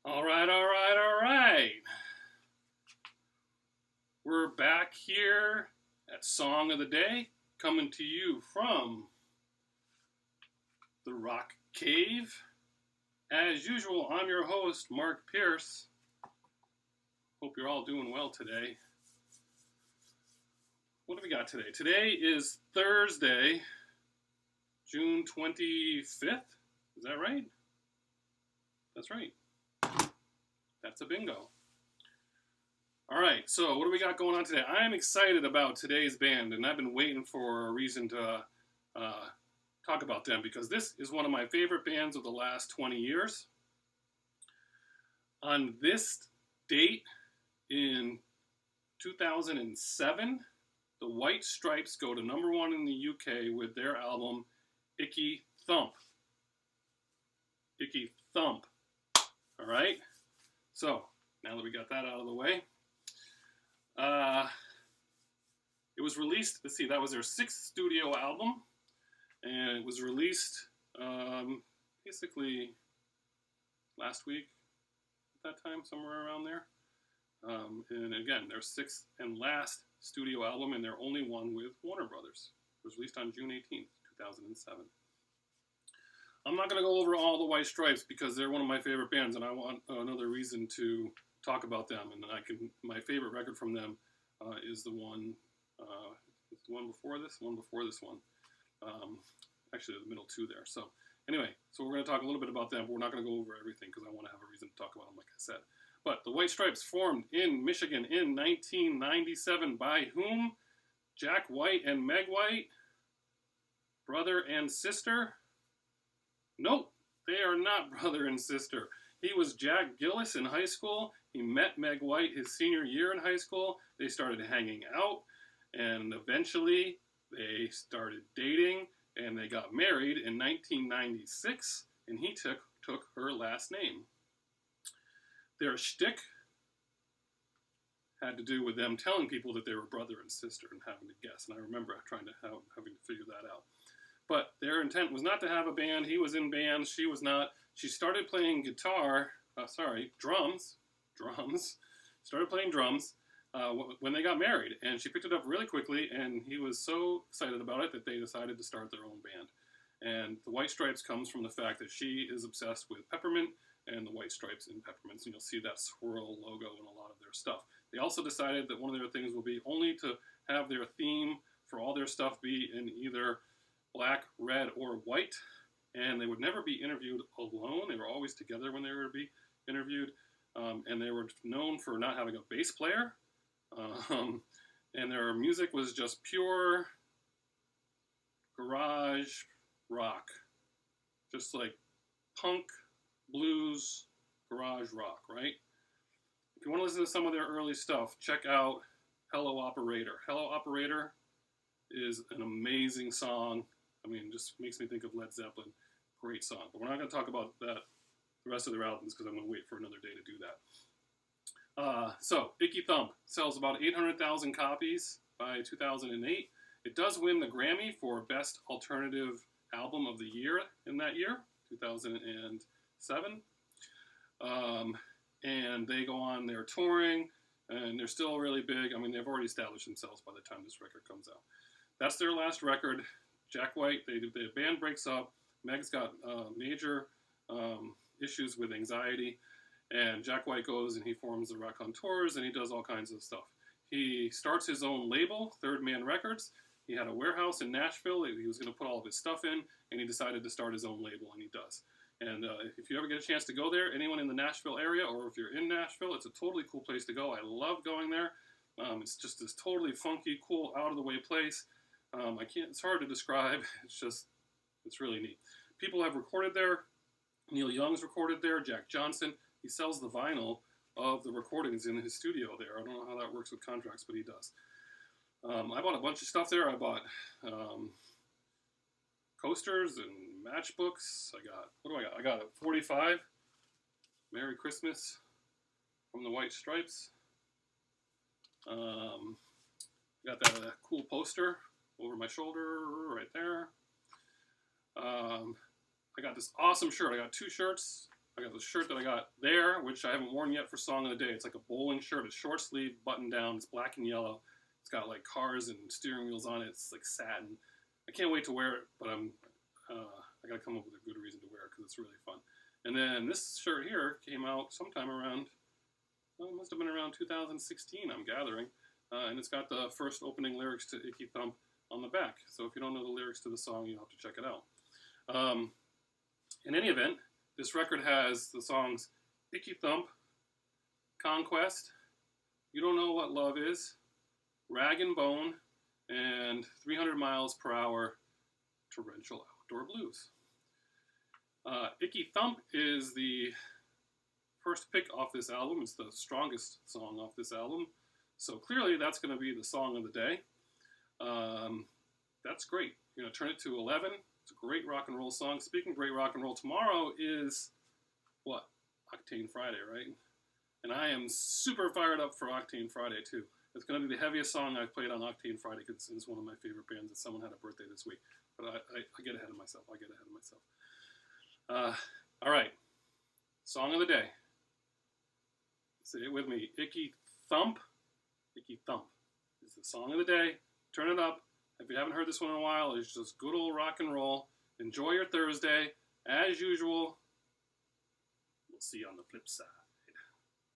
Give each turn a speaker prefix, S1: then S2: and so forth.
S1: All right, all right, all right. We're back here at Song of the Day, coming to you from the Rock Cave. As usual, I'm your host, Mark Pierce. Hope you're all doing well today. What do we got today? Today is Thursday, June 25th. Is that right? That's right. That's a bingo. All right, so what do we got going on today? I'm excited about today's band, and I've been waiting for a reason to talk about them because this is one of my favorite bands of the last 20 years. On this date in 2007, the White Stripes go to #1 in the UK with their album Icky Thump. Icky Thump. All right? So, now that we got that out of the way, it was released, let's see, that was their 6th studio album, and it was released basically last week at that time, somewhere around there. And again, their 6th and last studio album, and their only one with Warner Brothers. It was released on June 18th, 2007. I'm not going to go over all the White Stripes because they're one of my favorite bands, and I want another reason to talk about them. And my favorite record from them is the one before this one. Actually, the middle two there. So anyway, so we're going to talk a little bit about them, but we're not going to go over everything because I want to have a reason to talk about them, like I said. But the White Stripes formed in Michigan in 1997 by whom? Jack White and Meg White? Brother and sister? Nope, they are not brother and sister. He was Jack Gillis in high school. He met Meg White his senior year in high school. They started hanging out, and eventually they started dating, and they got married in 1996, and he took her last name. Their shtick had to do with them telling people that they were brother and sister and having to guess, and I remember having to figure that out. But their intent was not to have a band. He was in bands. She was not. She started playing drums. Started playing drums when they got married. And she picked it up really quickly, and he was so excited about it that they decided to start their own band. And the White Stripes comes from the fact that she is obsessed with peppermint and the White Stripes in peppermints. And you'll see that swirl logo in a lot of their stuff. They also decided that one of their things will be only to have their theme for all their stuff be in either black, red, or white, and they would never be interviewed alone. They were always together when they were to be interviewed, and they were known for not having a bass player, and their music was just pure garage rock, just like punk, blues, garage rock, right? If you want to listen to some of their early stuff, check out Hello Operator. Hello Operator is an amazing song. I mean, it just makes me think of Led Zeppelin. Great song. But we're not going to talk about that, the rest of their albums, because I'm going to wait for another day to do that. So, Icky Thump sells about 800,000 copies by 2008. It does win the Grammy for Best Alternative Album of the Year in that year, 2007. And they go on their touring, and they're still really big. I mean, they've already established themselves by the time this record comes out. That's their last record. Jack White, the band breaks up. Meg's got major issues with anxiety, and Jack White goes and he forms the Raconteurs, and he does all kinds of stuff. He starts his own label, Third Man Records. He had a warehouse in Nashville. He was going to put all of his stuff in, and he decided to start his own label, and he does. And if you ever get a chance to go there, anyone in the Nashville area, or if you're in Nashville, it's a totally cool place to go. I love going there. It's just this totally funky, cool, out-of-the-way place. It's hard to describe. It's really neat. People have recorded there. Neil Young's recorded there. Jack Johnson. He sells the vinyl of the recordings in his studio there. I don't know how that works with contracts, but he does. I bought a bunch of stuff there. I bought coasters and matchbooks. What do I got? I got a 45. Merry Christmas from the White Stripes. Got that cool poster over my shoulder right there. I got this awesome shirt. I got 2 shirts. I got the shirt that I got there, which I haven't worn yet for Song of the Day. It's like a bowling shirt. It's short sleeve, button down. It's black and yellow. It's got like cars and steering wheels on it. It's like satin. I can't wait to wear it, but I gotta come up with a good reason to wear it because it's really fun. And then this shirt here came out sometime around, well, it must have been around 2016, I'm gathering. And it's got the first opening lyrics to Icky Thump on the back. So if you don't know the lyrics to the song, you'll have to check it out. In any event, this record has the songs Icky Thump, Conquest, You Don't Know What Love Is, Rag and Bone, and 300 Miles Per Hour Torrential Outdoor Blues. Icky Thump is the first pick off this album. It's the strongest song off this album. So clearly that's going to be the song of the day. That's great. You're going to turn it to 11. It's a great rock and roll song. Speaking of great rock and roll, tomorrow is, what? Octane Friday, right? And I am super fired up for Octane Friday, too. It's going to be the heaviest song I've played on Octane Friday because it's one of my favorite bands and someone had a birthday this week. But I get ahead of myself. All right. Song of the day. Say it with me. Icky Thump. Icky Thump is the song of the day. Turn it up. If you haven't heard this one in a while, it's just good old rock and roll. Enjoy your Thursday. As usual, we'll see you on the flip side.